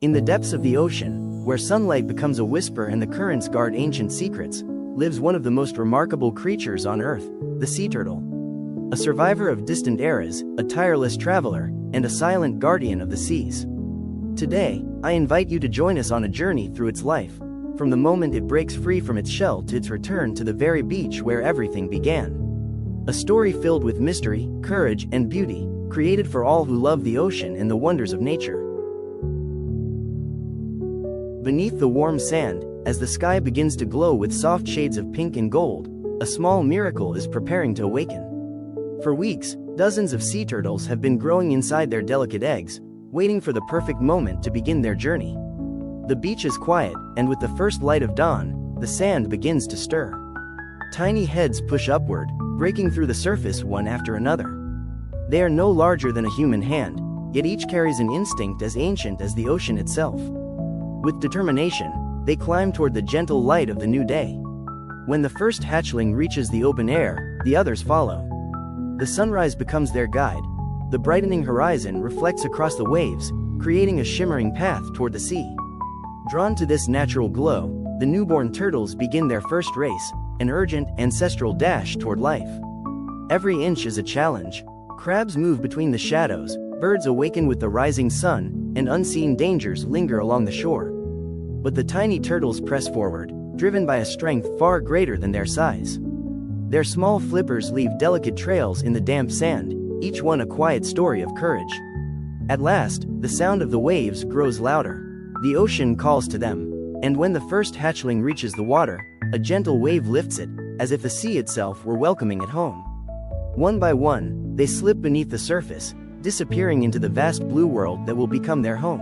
In the depths of the ocean, where sunlight becomes a whisper and the currents guard ancient secrets, lives one of the most remarkable creatures on Earth, the sea turtle. A survivor of distant eras, a tireless traveler, and a silent guardian of the seas. Today, I invite you to join us on a journey through its life, from the moment it breaks free from its shell to its return to the very beach where everything began. A story filled with mystery, courage, and beauty, created for all who love the ocean and the wonders of nature. Beneath the warm sand, as the sky begins to glow with soft shades of pink and gold, a small miracle is preparing to awaken. For weeks, dozens of sea turtles have been growing inside their delicate eggs, waiting for the perfect moment to begin their journey. The beach is quiet, and with the first light of dawn, the sand begins to stir. Tiny heads push upward, breaking through the surface one after another. They are no larger than a human hand, yet each carries an instinct as ancient as the ocean itself. With determination, they climb toward the gentle light of the new day. When the first hatchling reaches the open air, the others follow. The sunrise becomes their guide. The brightening horizon reflects across the waves, creating a shimmering path toward the sea. Drawn to this natural glow, the newborn turtles begin their first race, an urgent, ancestral dash toward life. Every inch is a challenge. Crabs move between the shadows, birds awaken with the rising sun, and unseen dangers linger along the shore. But the tiny turtles press forward, driven by a strength far greater than their size. Their small flippers leave delicate trails in the damp sand, each one a quiet story of courage. At last, the sound of the waves grows louder. The ocean calls to them, and when the first hatchling reaches the water, a gentle wave lifts it, as if the sea itself were welcoming it home. One by one, they slip beneath the surface, disappearing into the vast blue world that will become their home.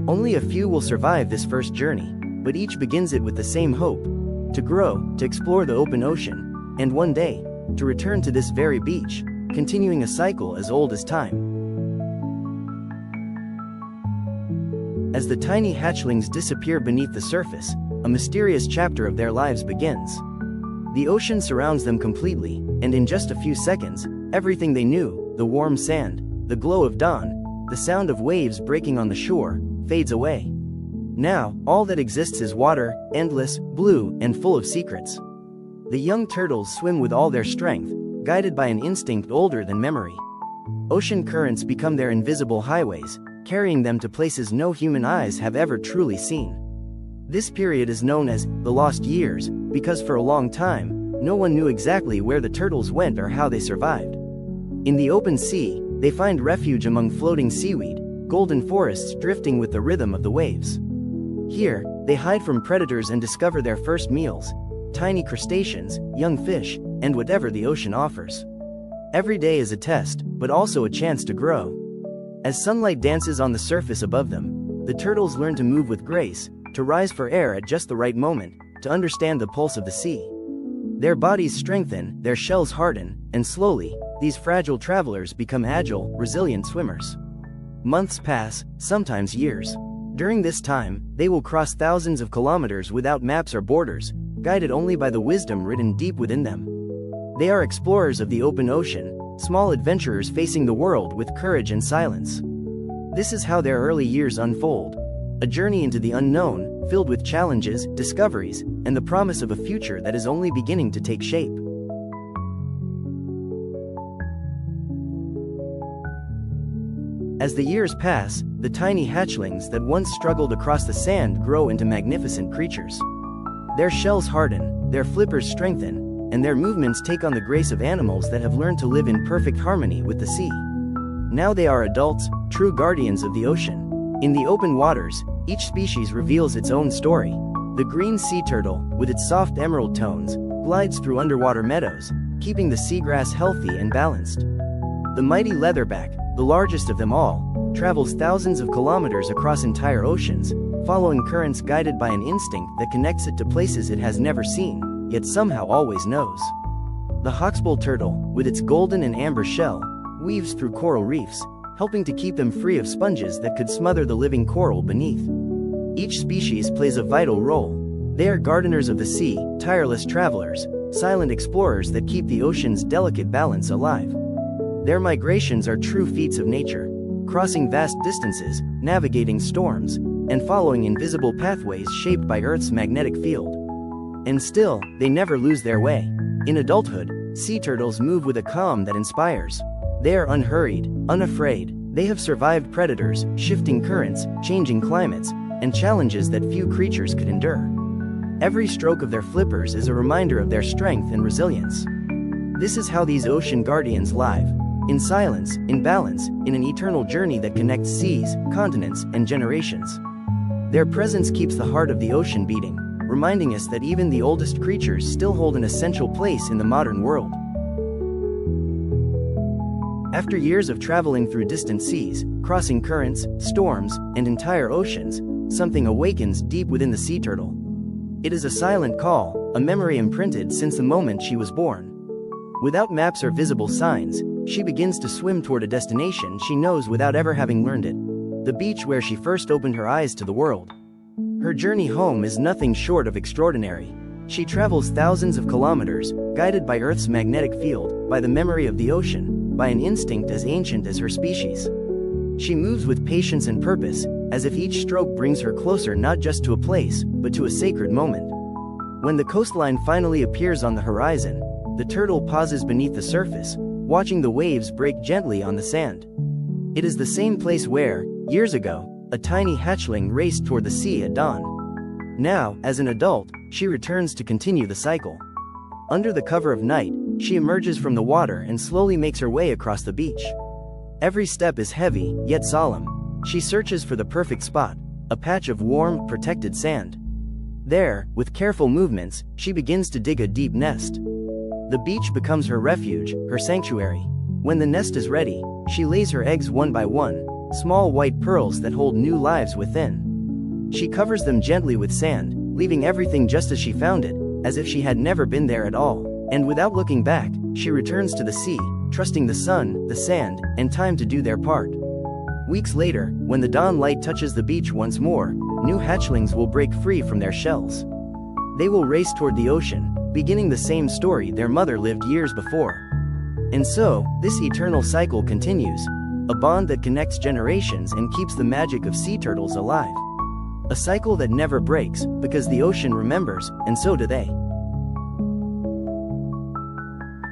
Only a few will survive this first journey, but each begins it with the same hope: to grow, to explore the open ocean, and one day, to return to this very beach, continuing a cycle as old as time. As the tiny hatchlings disappear beneath the surface, a mysterious chapter of their lives begins. The ocean surrounds them completely, and in just a few seconds, everything they knew, the warm sand, the glow of dawn, the sound of waves breaking on the shore, fades away. Now, all that exists is water, endless, blue, and full of secrets. The young turtles swim with all their strength, guided by an instinct older than memory. Ocean currents become their invisible highways, carrying them to places no human eyes have ever truly seen. This period is known as the lost years, because for a long time, no one knew exactly where the turtles went or how they survived. In the open sea, they find refuge among floating seaweed, golden forests drifting with the rhythm of the waves. Here, they hide from predators and discover their first meals: tiny crustaceans, young fish, and whatever the ocean offers. Every day is a test, but also a chance to grow. As sunlight dances on the surface above them, the turtles learn to move with grace, to rise for air at just the right moment, to understand the pulse of the sea. Their bodies strengthen, their shells harden, and slowly, these fragile travelers become agile, resilient swimmers. Months pass, sometimes years. During this time, they will cross thousands of kilometers without maps or borders, guided only by the wisdom written deep within them. They are explorers of the open ocean, small adventurers facing the world with courage and silence. This is how their early years unfold. A journey into the unknown, filled with challenges, discoveries, and the promise of a future that is only beginning to take shape. As the years pass, the tiny hatchlings that once struggled across the sand grow into magnificent creatures. Their shells harden, their flippers strengthen, and their movements take on the grace of animals that have learned to live in perfect harmony with the sea. Now they are adults, true guardians of the ocean. In the open waters, each species reveals its own story. The green sea turtle, with its soft emerald tones, glides through underwater meadows, keeping the seagrass healthy and balanced. The mighty leatherback, the largest of them all, travels thousands of kilometers across entire oceans, following currents guided by an instinct that connects it to places it has never seen, yet somehow always knows. The hawksbill turtle, with its golden and amber shell, weaves through coral reefs, helping to keep them free of sponges that could smother the living coral beneath. Each species plays a vital role. They are gardeners of the sea, tireless travelers, silent explorers that keep the ocean's delicate balance alive. Their migrations are true feats of nature, crossing vast distances, navigating storms, and following invisible pathways shaped by Earth's magnetic field. And still, they never lose their way. In adulthood, sea turtles move with a calm that inspires. They are unhurried, unafraid. They have survived predators, shifting currents, changing climates, and challenges that few creatures could endure. Every stroke of their flippers is a reminder of their strength and resilience. This is how these ocean guardians live. In silence, in balance, in an eternal journey that connects seas, continents, and generations. Their presence keeps the heart of the ocean beating, reminding us that even the oldest creatures still hold an essential place in the modern world. After years of traveling through distant seas, crossing currents, storms, and entire oceans, something awakens deep within the sea turtle. It is a silent call, a memory imprinted since the moment she was born. Without maps or visible signs, she begins to swim toward a destination she knows without ever having learned it. The beach where she first opened her eyes to the world. Her journey home is nothing short of extraordinary. She travels thousands of kilometers, guided by Earth's magnetic field, by the memory of the ocean, by an instinct as ancient as her species. She moves with patience and purpose, as if each stroke brings her closer not just to a place, but to a sacred moment. When the coastline finally appears on the horizon, the turtle pauses beneath the surface, watching the waves break gently on the sand. It is the same place where, years ago, a tiny hatchling raced toward the sea at dawn. Now, as an adult, she returns to continue the cycle. Under the cover of night, she emerges from the water and slowly makes her way across the beach. Every step is heavy, yet solemn. She searches for the perfect spot, a patch of warm, protected sand. There, with careful movements, she begins to dig a deep nest. The beach becomes her refuge, her sanctuary. When the nest is ready, she lays her eggs one by one, small white pearls that hold new lives within. She covers them gently with sand, leaving everything just as she found it, as if she had never been there at all. And without looking back, she returns to the sea, trusting the sun, the sand, and time to do their part. Weeks later, when the dawn light touches the beach once more, new hatchlings will break free from their shells. They will race toward the ocean, beginning the same story their mother lived years before. And so, this eternal cycle continues, a bond that connects generations and keeps the magic of sea turtles alive. A cycle that never breaks, because the ocean remembers, and so do they.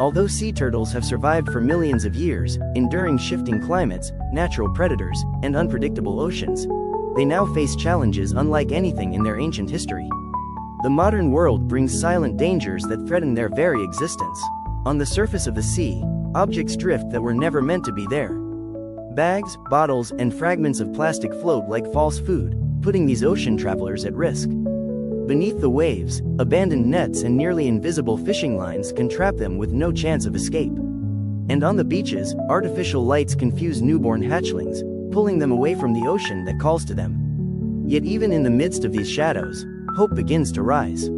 Although sea turtles have survived for millions of years, enduring shifting climates, natural predators, and unpredictable oceans, they now face challenges unlike anything in their ancient history. The modern world brings silent dangers that threaten their very existence. On the surface of the sea, objects drift that were never meant to be there. Bags, bottles, and fragments of plastic float like false food, putting these ocean travelers at risk. Beneath the waves, abandoned nets and nearly invisible fishing lines can trap them with no chance of escape. And on the beaches, artificial lights confuse newborn hatchlings, pulling them away from the ocean that calls to them. Yet even in the midst of these shadows, hope begins to rise.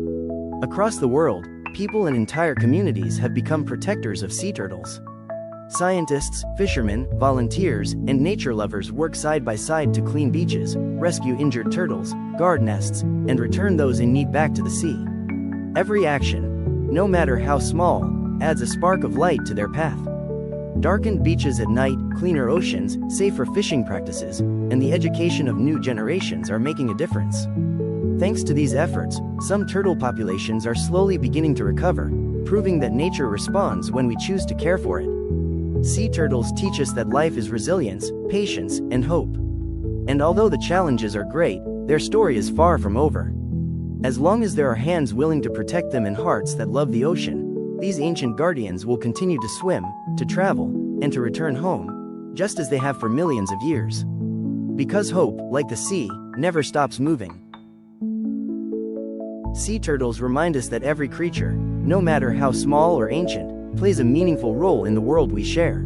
Across the world, people and entire communities have become protectors of sea turtles. Scientists, fishermen, volunteers, and nature lovers work side by side to clean beaches, rescue injured turtles, guard nests, and return those in need back to the sea. Every action, no matter how small, adds a spark of light to their path. Darkened beaches at night, cleaner oceans, safer fishing practices, and the education of new generations are making a difference. Thanks to these efforts, some turtle populations are slowly beginning to recover, proving that nature responds when we choose to care for it. Sea turtles teach us that life is resilience, patience, and hope. And although the challenges are great, their story is far from over. As long as there are hands willing to protect them and hearts that love the ocean, these ancient guardians will continue to swim, to travel, and to return home, just as they have for millions of years. Because hope, like the sea, never stops moving. Sea turtles remind us that every creature, no matter how small or ancient, plays a meaningful role in the world we share.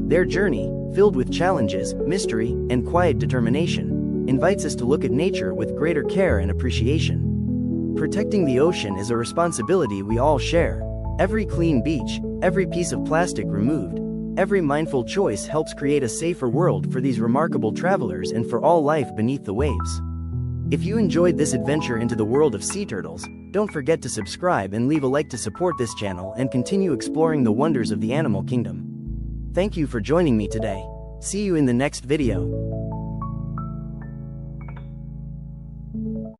Their journey, filled with challenges, mystery, and quiet determination, invites us to look at nature with greater care and appreciation. Protecting the ocean is a responsibility we all share. Every clean beach, every piece of plastic removed, every mindful choice helps create a safer world for these remarkable travelers and for all life beneath the waves. If you enjoyed this adventure into the world of sea turtles, don't forget to subscribe and leave a like to support this channel and continue exploring the wonders of the animal kingdom. Thank you for joining me today. See you in the next video.